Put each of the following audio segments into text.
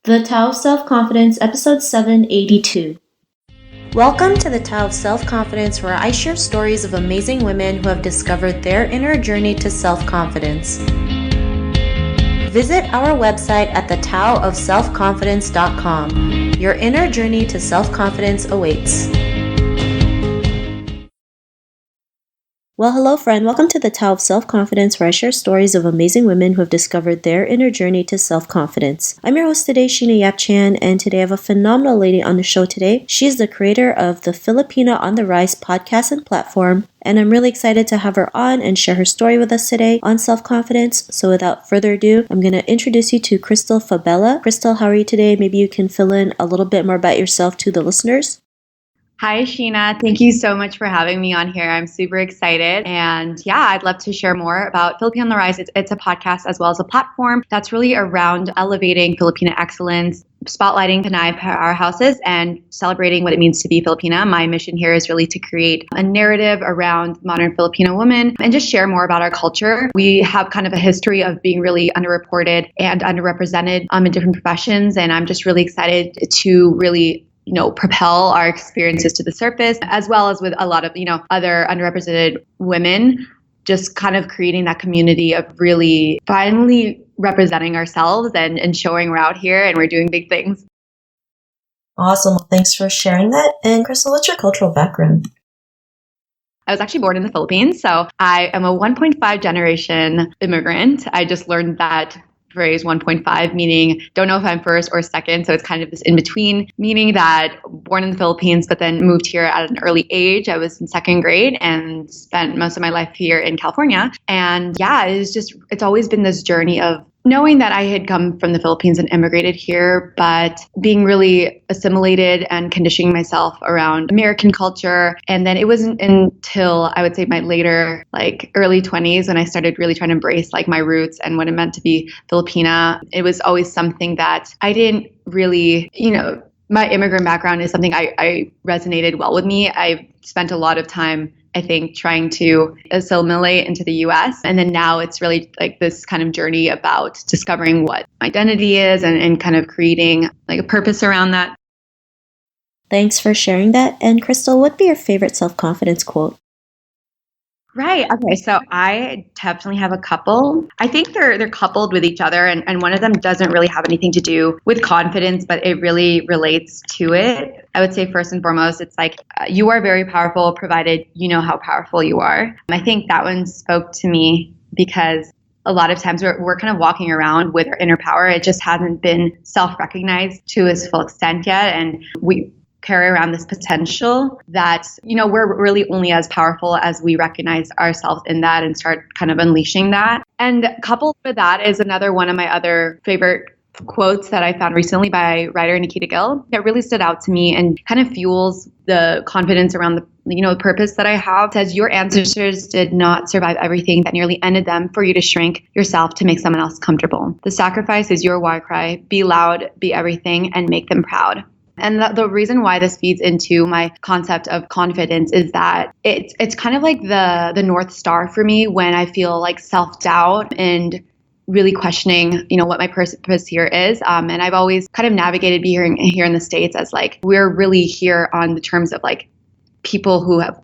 The Tao of Self-Confidence, Episode 782. Welcome to the Tao of Self-Confidence, where I share stories of amazing women who have discovered their inner journey to self-confidence. Visit our website at thetaoofselfconfidence.com. Your inner journey to self-confidence awaits. Well, hello friend. Welcome to the Tao of Self-Confidence, where I share stories of amazing women who have discovered their inner journey to self-confidence. I'm your host today, Sheena Yap Chan, and today I have a phenomenal lady on the show today. She is the creator of the Filipina On The Rise podcast and platform, and I'm really excited to have her on and share her story with us today on self-confidence. So without further ado, I'm going to introduce you to Krystl Fabella. Krystl, how are you today? Maybe you can fill in a little bit more about yourself to the listeners. Hi, Sheena. Thank you so much for having me on here. I'm super excited. And yeah, I'd love to share more about Filipina On The Rise. It's a podcast as well as a platform that's really around elevating Filipina excellence, spotlighting Pinay powerhouses, and celebrating what it means to be Filipina. My mission here is really to create a narrative around modern Filipino women and just share more about our culture. We have kind of a history of being really underreported and underrepresented in different professions. And I'm just really excited to really propel our experiences to the surface, as well as with a lot of, other underrepresented women, just kind of creating that community of really finally representing ourselves and showing we're out here and we're doing big things. Awesome. Well, thanks for sharing that. And Krystl, what's your cultural background? I was actually born in the Philippines, so I am a 1.5 generation immigrant. I just learned that phrase 1.5, meaning don't know if I'm first or second. So it's kind of this in between, meaning that born in the Philippines, but then moved here at an early age. I was in second grade and spent most of my life here in California. And yeah, it's always been this journey of knowing that I had come from the Philippines and immigrated here, but being really assimilated and conditioning myself around American culture. And then it wasn't until I would say my later, early 20s, when I started really trying to embrace my roots and what it meant to be Filipina. It was always something that I didn't really, my immigrant background is something I resonated well with me. I spent a lot of time, I think, trying to assimilate into the US. And then now it's really this kind of journey about discovering what identity is and kind of creating a purpose around that. Thanks for sharing that. And Krystl, what'd be your favorite self-confidence quote? Right. Okay. So I definitely have a couple. I think they're coupled with each other. And one of them doesn't really have anything to do with confidence, but it really relates to it. I would say first and foremost, it's you are very powerful provided you know how powerful you are. I think that one spoke to me because a lot of times we're kind of walking around with our inner power. It just hasn't been self-recognized to its full extent yet. And we carry around this potential that, we're really only as powerful as we recognize ourselves in that and start kind of unleashing that. And coupled with that is another one of my other favorite quotes that I found recently by writer Nikita Gill that really stood out to me and kind of fuels the confidence around the purpose that I have. It says, your ancestors did not survive everything that nearly ended them for you to shrink yourself to make someone else comfortable. The sacrifice is your war cry. Be loud, be everything, and make them proud. And the reason why this feeds into my concept of confidence is that it's kind of like the North Star for me when I feel self-doubt and really questioning, what my purpose here is. And I've always kind of navigated being here in the States as we're really here on the terms of people who have,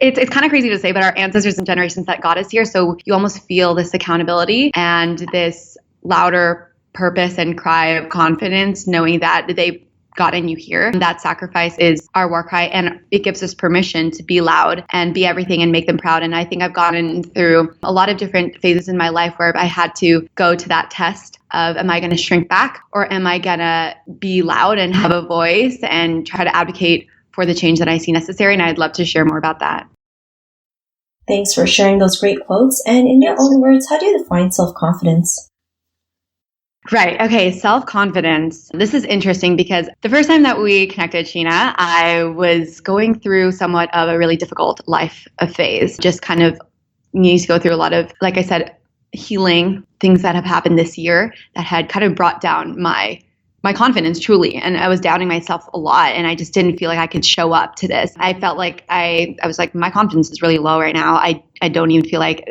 it's kind of crazy to say, but our ancestors and generations that got us here. So you almost feel this accountability and this louder purpose and cry of confidence, knowing that they've gotten you here. That sacrifice is our war cry, and it gives us permission to be loud and be everything and make them proud. And I think I've gotten through a lot of different phases in my life where I had to go to that test of, am I going to shrink back or am I going to be loud and have a voice and try to advocate for the change that I see necessary? And I'd love to share more about that. Thanks for sharing those great quotes. And in your own words, how do you define self-confidence? Right. Okay. Self-confidence. This is interesting because the first time that we connected, Sheena, I was going through somewhat of a really difficult life phase. Just kind of needing to go through a lot of, like I said, healing things that have happened this year that had kind of brought down my confidence truly. And I was doubting myself a lot and I just didn't feel like I could show up to this. I felt like I was my confidence is really low right now. I don't even feel like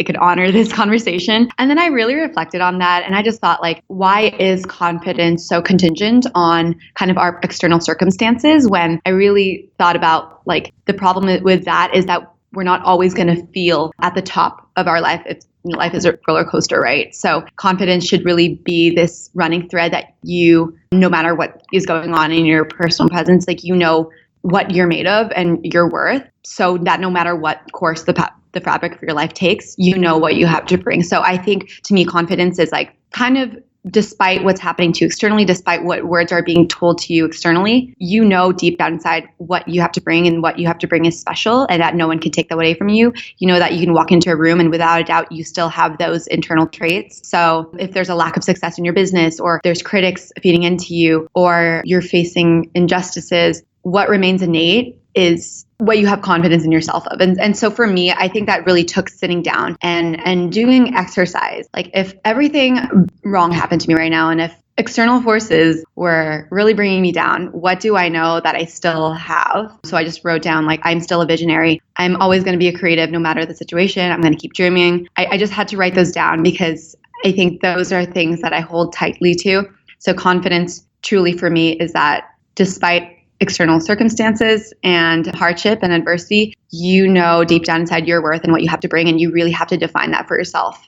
it could honor this conversation. And then I really reflected on that. And I just thought, like, why is confidence so contingent on kind of our external circumstances? When I really thought about, like, the problem with that is that we're not always going to feel at the top of our life. Life is a roller coaster, right? So confidence should really be this running thread that you, no matter what is going on in your personal presence, like, you know what you're made of and your worth, so that no matter what course the fabric of your life takes, you know what you have to bring. So I think, to me, confidence is like kind of, despite what's happening to you externally, despite what words are being told to you externally, you know deep down inside what you have to bring, and what you have to bring is special, and that no one can take that away from you. You know that you can walk into a room and without a doubt, you still have those internal traits. So if there's a lack of success in your business, or there's critics feeding into you, or you're facing injustices, what remains innate is what you have confidence in yourself of. And so for me, I think that really took sitting down and doing exercise. Like, if everything wrong happened to me right now, and if external forces were really bringing me down, what do I know that I still have? So I just wrote down, like, I'm still a visionary. I'm always going to be a creative no matter the situation. I'm going to keep dreaming. I just had to write those down because I think those are things that I hold tightly to. So confidence truly for me is that despite external circumstances and hardship and adversity, you know deep down inside your worth and what you have to bring, and you really have to define that for yourself.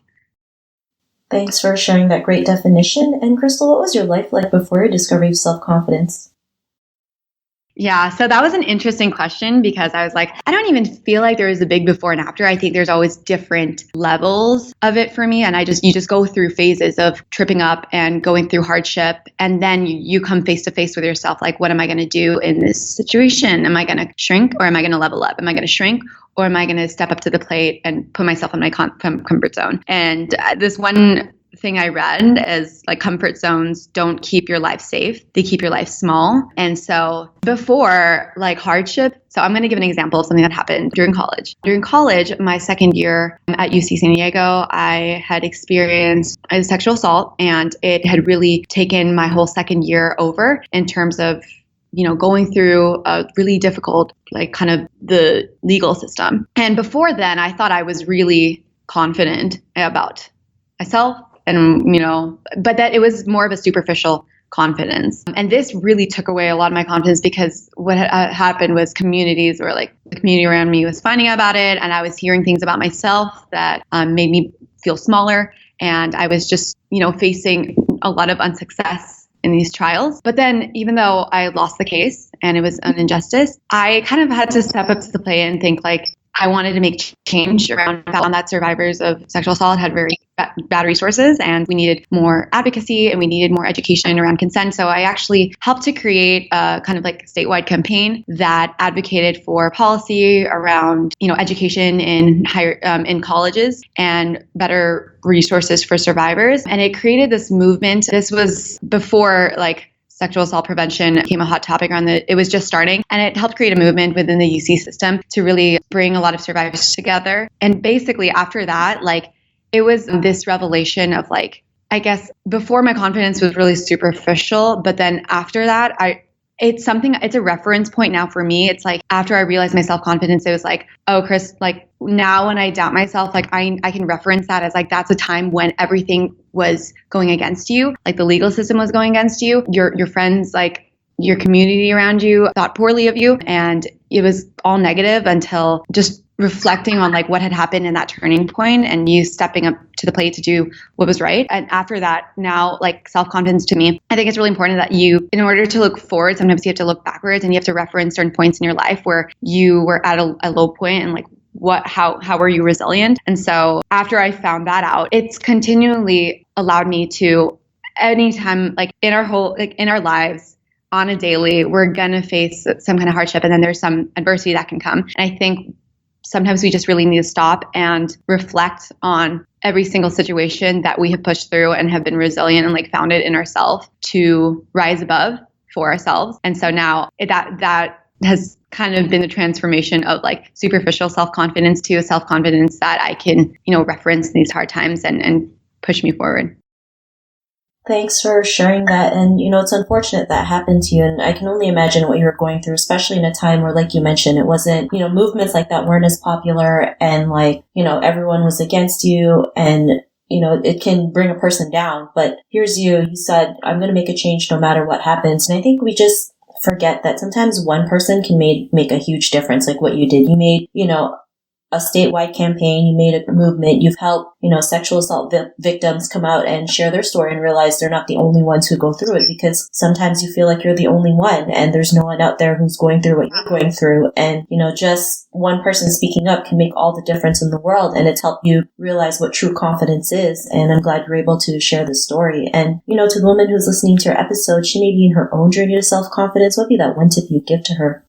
Thanks for sharing that great definition. And Krystl, what was your life like before your discovery of self-confidence? Yeah, so that was an interesting question, because I was like, I don't even feel like there is a big before and after. I think there's always different levels of it for me. And you just go through phases of tripping up and going through hardship. And then you come face to face with yourself. Like, what am I going to do in this situation? Am I going to shrink, or am I going to level up? Am I going to shrink, or am I going to step up to the plate and put myself in my comfort zone? And this one thing I read is, like, comfort zones don't keep your life safe. They keep your life small. And so before, like, hardship, so I'm going to give an example of something that happened during college. During college, my second year at UC San Diego, I had experienced a sexual assault, and it had really taken my whole second year over in terms of, going through a really difficult, like, kind of the legal system. And before then, I thought I was really confident about myself, and, but that it was more of a superficial confidence. And this really took away a lot of my confidence, because what happened was communities, or like the community around me, was finding out about it. And I was hearing things about myself that made me feel smaller. And I was just, facing a lot of unsuccess in these trials. But then, even though I lost the case and it was an injustice, I kind of had to step up to the plate and think, like, I wanted to make change around that survivors of sexual assault had very bad resources, and we needed more advocacy, and we needed more education around consent. So I actually helped to create a kind of like statewide campaign that advocated for policy around, education in higher in colleges, and better resources for survivors. And it created this movement. This was before, like, sexual assault prevention became a hot topic it was just starting, and it helped create a movement within the UC system to really bring a lot of survivors together. And basically after that, like, it was this revelation of, like, I guess before my confidence was really superficial, but then after that, it's a reference point now for me. It's like, after I realized my self-confidence, it was like, oh, Chris, like, now when I doubt myself, like, I can reference that as, like, that's a time when everything was going against you. Like, the legal system was going against you. Your friends, like, your community around you thought poorly of you. And it was all negative until just reflecting on, like, what had happened in that turning point, and you stepping up to the plate to do what was right. And after that, now, like, self-confidence to me, I think it's really important that you, in order to look forward, sometimes you have to look backwards, and you have to reference certain points in your life where you were at a low point, and, like, how were you resilient? And so after I found that out, it's continually allowed me to, anytime, like, in our lives, on a daily, we're gonna face some kind of hardship, and then there's some adversity that can come. And I think sometimes we just really need to stop and reflect on every single situation that we have pushed through and have been resilient and, like, found it in ourselves to rise above for ourselves. And so now that has kind of been the transformation of, like, superficial self-confidence to a self-confidence that I can, reference in these hard times and push me forward. Thanks for sharing that. And, it's unfortunate that happened to you. And I can only imagine what you were going through, especially in a time where, like you mentioned, it wasn't, movements like that weren't as popular and everyone was against you and, it can bring a person down. But here's you said, I'm going to make a change no matter what happens. And I think we just forget that sometimes one person can make a huge difference, like what you did. You made, a statewide campaign, you made a movement, you've helped, sexual assault victims come out and share their story and realize they're not the only ones who go through it, because sometimes you feel like you're the only one and there's no one out there who's going through what you're going through. And, just one person speaking up can make all the difference in the world, and it's helped you realize what true confidence is. And I'm glad you're able to share the story. And, to the woman who's listening to your episode, she may be in her own journey to self-confidence. What would be that one tip you'd give to her?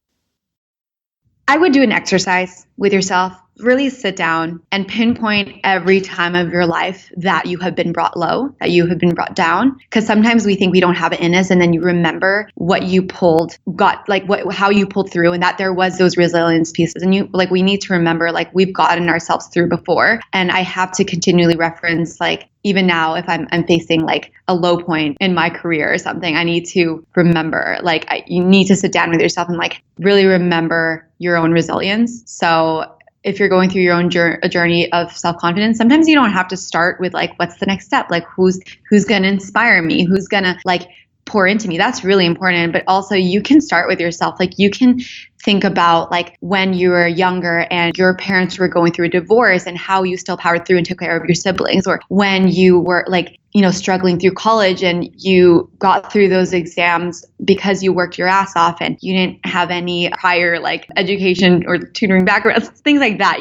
I would do an exercise with yourself. Really sit down and pinpoint every time of your life that you have been brought low, that you have been brought down. Because sometimes we think we don't have it in us, and then you remember what you how you pulled through, and that there was those resilience pieces. And we need to remember, we've gotten ourselves through before. And I have to continually reference, even now, if I'm facing a low point in my career or something, I need to remember, you need to sit down with yourself and really remember your own resilience. So if you're going through your own journey of self-confidence, sometimes you don't have to start with what's the next step? Who's going to inspire me? Who's going to pour into me? That's really important. But also you can start with yourself. You can think about when you were younger and your parents were going through a divorce and how you still powered through and took care of your siblings, or when you were struggling through college and you got through those exams because you worked your ass off and you didn't have any prior education or tutoring backgrounds, things like that.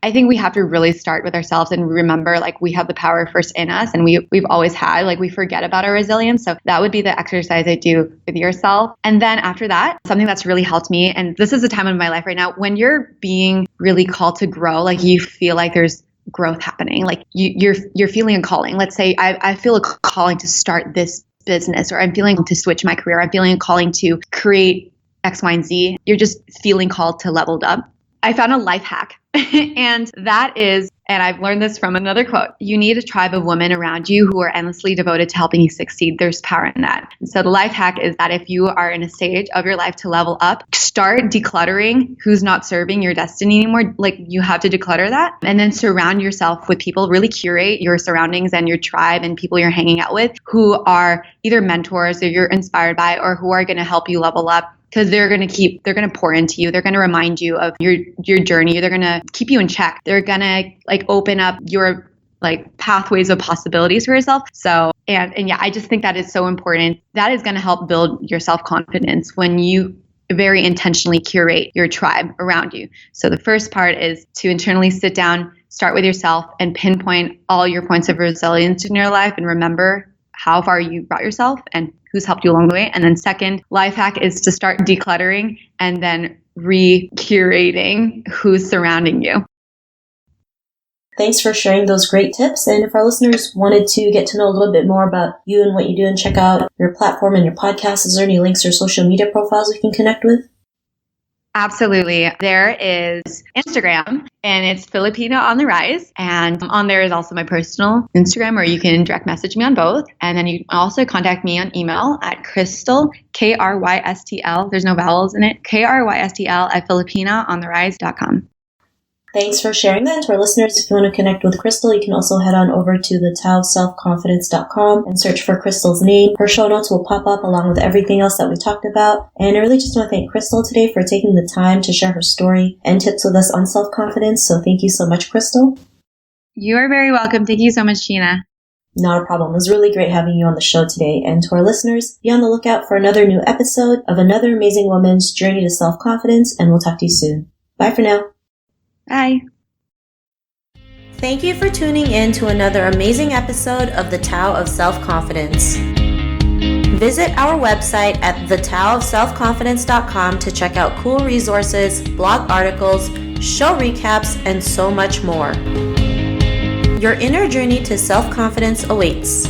I think we have to really start with ourselves and remember we have the power first in us, and we've always had, we forget about our resilience. So that would be the exercise I do with yourself. And then after that, something that's really helped me, and this is a time in my life right now when you're being really called to grow, you feel like there's growth happening, you're feeling a calling. Let's say I feel a calling to start this business, or I'm feeling to switch my career. I'm feeling a calling to create X, Y, and Z. You're just feeling called to leveled up. I found a life hack, and that is, and I've learned this from another quote, you need a tribe of women around you who are endlessly devoted to helping you succeed. There's power in that. And so the life hack is that if you are in a stage of your life to level up, start decluttering who's not serving your destiny anymore. You have to declutter that, and then surround yourself with people. Really curate your surroundings and your tribe and people you're hanging out with who are either mentors that you're inspired by, or who are going to help you level up. Because they're going to pour into you. They're going to remind you of your journey. They're going to keep you in check. They're going to open up your pathways of possibilities for yourself. So, and yeah, I just think that is so important. That is going to help build your self-confidence when you very intentionally curate your tribe around you. So the first part is to internally sit down, start with yourself, and pinpoint all your points of resilience in your life, and remember how far you brought yourself and who's helped you along the way. And then second, life hack is to start decluttering and then re-curating who's surrounding you. Thanks for sharing those great tips. And if our listeners wanted to get to know a little bit more about you and what you do and check out your platform and your podcast, is there any links or social media profiles we can connect with? Absolutely. There is Instagram, and it's Filipina On The Rise. And on there is also my personal Instagram, or you can direct message me on both. And then you can also contact me on email at Krystl, Krystl, there's no vowels in it, Krystl at filipinaontherise.com. Thanks for sharing that. To our listeners, if you want to connect with Krystl, you can also head on over to thetaoofselfconfidence.com and search for Krystl's name. Her show notes will pop up along with everything else that we talked about. And I really just want to thank Krystl today for taking the time to share her story and tips with us on self-confidence. So thank you so much, Krystl. You are very welcome. Thank you so much, Sheena. Not a problem. It was really great having you on the show today. And to our listeners, be on the lookout for another new episode of another amazing woman's journey to self-confidence. And we'll talk to you soon. Bye for now. Bye. Thank you for tuning in to another amazing episode of The Tao of Self-Confidence. Visit our website at thetaoofselfconfidence.com to check out cool resources, blog articles, show recaps, and so much more. Your inner journey to self-confidence awaits.